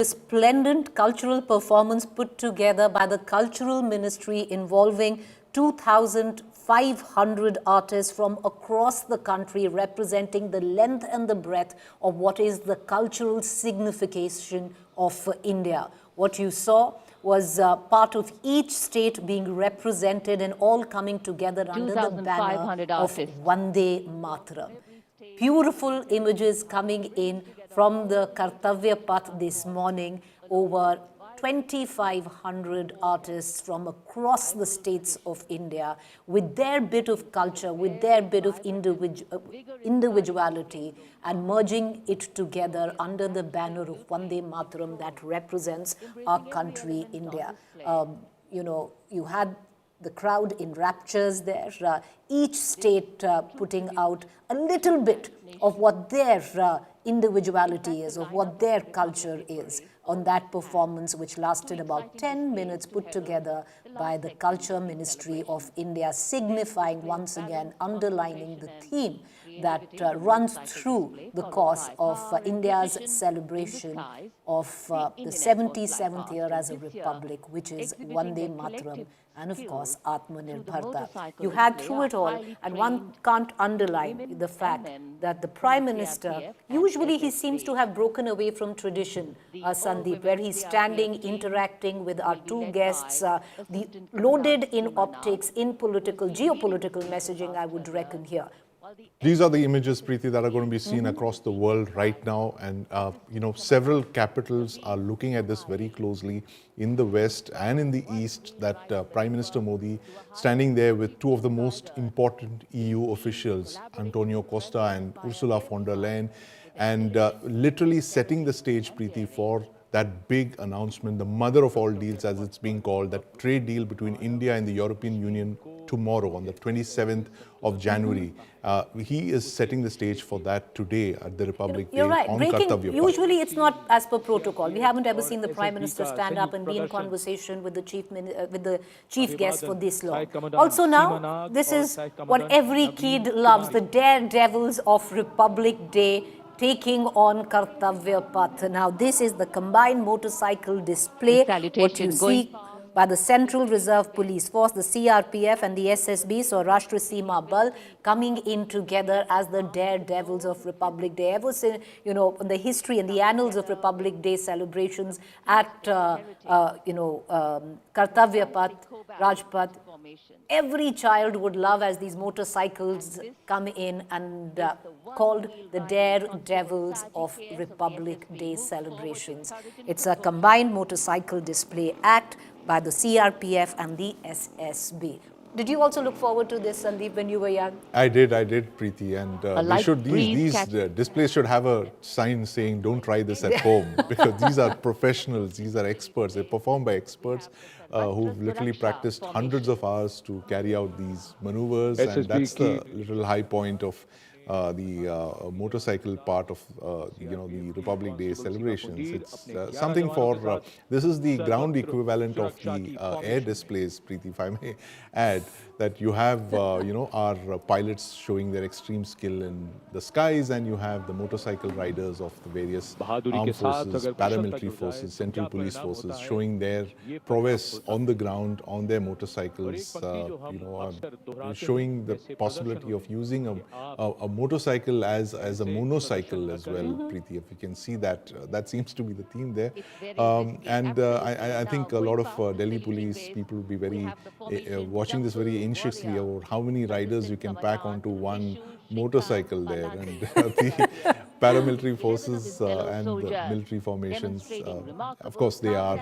Splendid cultural performance put together by the Cultural Ministry involving 2,500 artists from across the country, representing the length and the breadth of what is the cultural signification of India. What you saw was part of each state being represented and all coming together under the banner of Vande Matram. Beautiful images coming in from the Kartavya Path this morning. Over 2,500 artists from across the states of India with their bit of culture, with their bit of individuality, and merging it together under the banner of Vande Matram that represents our country, India. You had the crowd in raptures there, each state putting out a little bit of what their individuality is, of what their culture is on that performance, which lasted about 10 minutes, put together by the Culture Ministry of India, signifying once again, underlining the theme that runs through the course of India's celebration of the 77th year as a republic, which is Vande Matram, and of course Atmanirbharta. You had through it all, and one can't underline the fact that the Prime Minister, usually he seems to have broken away from tradition, Sandeep, where he's standing, interacting with our two guests, loaded in optics, in geopolitical messaging, I would reckon here. These are the images, Preeti, that are going to be seen across the world right now. And, several capitals are looking at this very closely in the West and in the East, that Prime Minister Modi standing there with two of the most important EU officials, Antonio Costa and Ursula von der Leyen, and literally setting the stage, Preeti, for that big announcement, the mother of all deals, as it's being called, that trade deal between India and the European Union tomorrow on the 27th of January. He is setting the stage for that today at the Republic Day on Kartavya Path. Usually it's not as per protocol. We haven't ever seen the Prime Minister stand up and be in conversation with the chief guest for this long. Also now, this is what every kid loves, the daredevils of Republic Day taking on Kartavya Path. Now, this is the combined motorcycle display, what you see by the Central Reserve Police Force, the CRPF and the SSB, so Rashtra Seema Bal, coming in together as the daredevils of Republic Day. Ever since, in the history and the annals of Republic Day celebrations at, Kartavya Path, Rajpath, every child would love as these motorcycles come in and called the daredevils of Republic Day celebrations. It's a combined motorcycle display act by the CRPF and the SSB. Did you also look forward to this, Sandeep, when you were young? I did, Preeti, and these displays should have a sign saying, "Don't try this at home," because these are professionals, these are experts. They're performed by experts who've literally practiced hundreds of hours to carry out these maneuvers, and that's the little high point of the motorcycle part of the Republic Day celebrations. It's something for this is the ground equivalent of the air displays, Preeti, if I may add, that you have our pilots showing their extreme skill in the skies, and you have the motorcycle riders of the various armed forces, paramilitary forces, central police forces showing their prowess on the ground on their motorcycles, showing the possibility of using a motorcycle as a monocycle as well, Preeti. If you can see that, that seems to be the theme there. I think a lot of Delhi police people will be very watching this very anxiously about how many riders you can pack onto one motorcycle there, and the paramilitary forces and the military formations, of course they are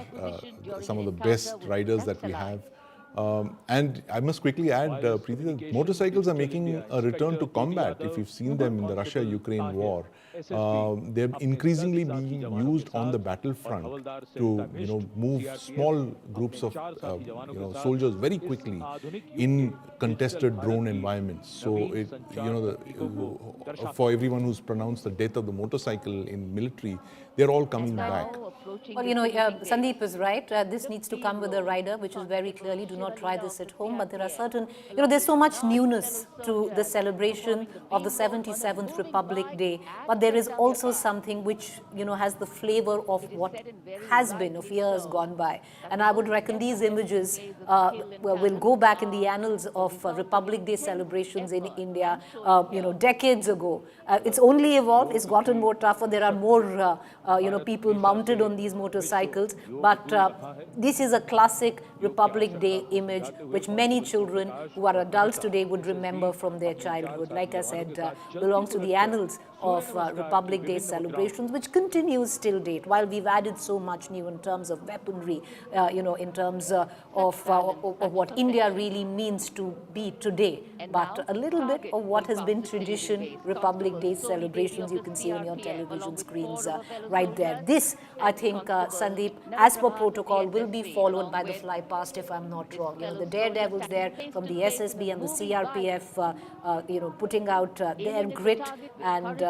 some of the best riders that we have. And I must quickly add, Preeti, that motorcycles are making a return to combat. If you've seen them in the Russia-Ukraine war, they're increasingly being used on the battlefront to, move small groups of, soldiers very quickly in contested drone environments. So, for everyone who's pronounced the death of the motorcycle in military, they're all coming back. Well, Sandeep is right. This needs to come with a rider, which is very clearly, do not try this at home. But there are certain, there's so much newness to the celebration of the 77th Republic Day. But there is also something which, has the flavor of what has been, of years gone by. And I would reckon these images will go back in the annals of Republic Day celebrations in India, decades ago. It's only evolved. It's gotten more tougher. There are more, people mounted on these motorcycles. But this is a classic Republic Day image, which many children who are adults today would remember from their childhood. Like I said, belongs to the annals of Republic Day celebrations, which continues till date. While we've added so much new in terms of weaponry, in terms of what India really means to be today, but a little bit of what has been tradition, Republic Day celebrations, you can see on your television screens right there. This, I think, Sandeep, as per protocol, will be followed by the fly past, if I'm not wrong. The daredevils there from the SSB and the CRPF, putting out their grit, and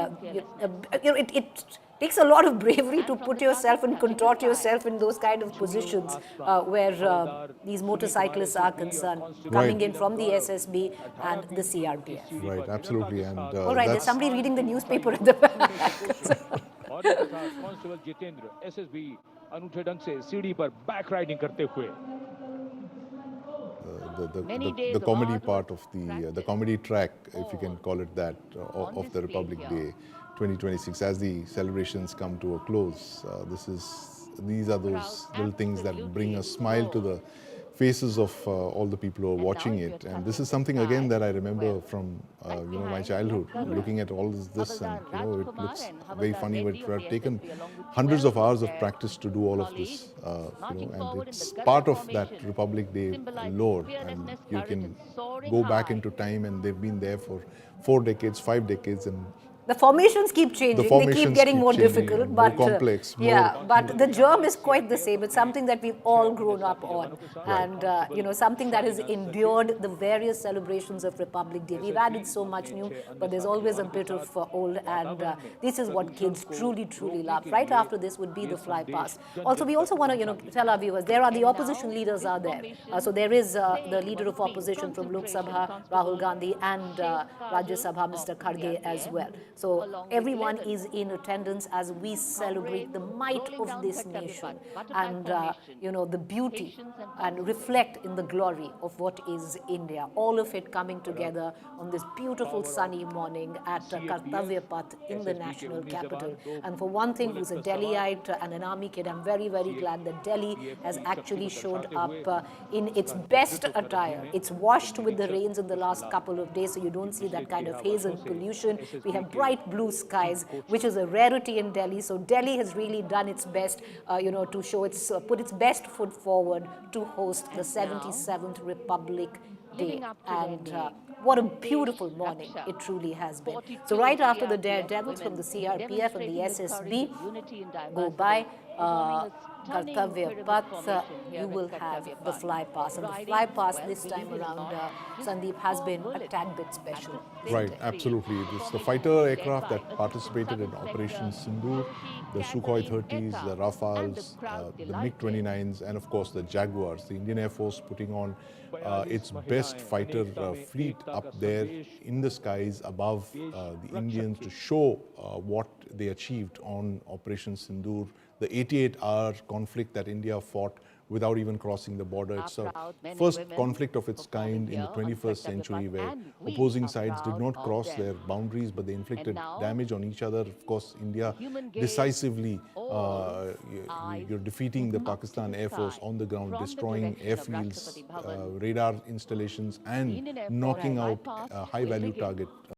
it takes a lot of bravery to put yourself and contort yourself in those kind of positions where these motorcyclists are concerned, coming in from the SSB and the CRPF. Right, absolutely. And all right, there's somebody reading the newspaper at the back. Constable Jitendra SSB अनूठे ढंग से सीढ़ी पर back riding करते हुए the comedy part of the comedy track, if you can call it that, of the Republic Day 2026 as the celebrations come to a close. These are those little things that bring a smile to the faces of all the people who are watching it. And this is something again that I remember from my childhood, looking at all this, and it looks very funny, but it would have taken hundreds of hours of practice to do all of this, and it's part of that Republic Day lore, and you can go back into time, and they've been there for 4 decades, 5 decades, and the formations keep changing. They keep getting more difficult, but more complex. But the germ is quite the same. It's something that we've all grown up on, and something that has endured the various celebrations of Republic Day. We've added so much new, but there's always a bit of old, and this is what kids truly, truly love. Right after this would be the fly past. Also, we also want to tell our viewers there are the opposition leaders are there. So there is the leader of opposition from Lok Sabha, Rahul Gandhi, and Rajya Sabha, Mr. Kharge as well. So everyone is in attendance as we celebrate the might of this nation, and the beauty, and reflect in the glory of what is India. All of it coming together on this beautiful sunny morning at Kartavya Path in the national capital. And for one thing, who's a Delhiite and an army kid, I'm very, very glad that Delhi has actually showed up in its best attire. It's washed with the rains in the last couple of days, so you don't see that kind of haze and pollution. We have bright blue skies, which is a rarity in Delhi. So Delhi has really done its best, to show put its best foot forward to host the 77th Republic Day. And what a beautiful morning it truly has been. So right after the daredevils from the CRPF and the SSB go by Kartavya Path, you will have the fly past. And the fly past this time around, Sandeep, has been a tad bit special. Right, absolutely. It's the fighter aircraft that participated in Operation Sindoor, the Sukhoi-30s, the Rafales, the MiG-29s, and of course the Jaguars. The Indian Air Force putting on its best fighter fleet up there in the skies above the Indians to show what they achieved on Operation Sindoor, the 88-hour conflict that India fought without even crossing the border. It's the first conflict of its kind in the 21st century where opposing sides did not cross their boundaries, but they inflicted damage on each other. Of course, India decisively, you're defeating the Pakistan Air Force on the ground, destroying airfields, radar installations, and knocking out a high-value target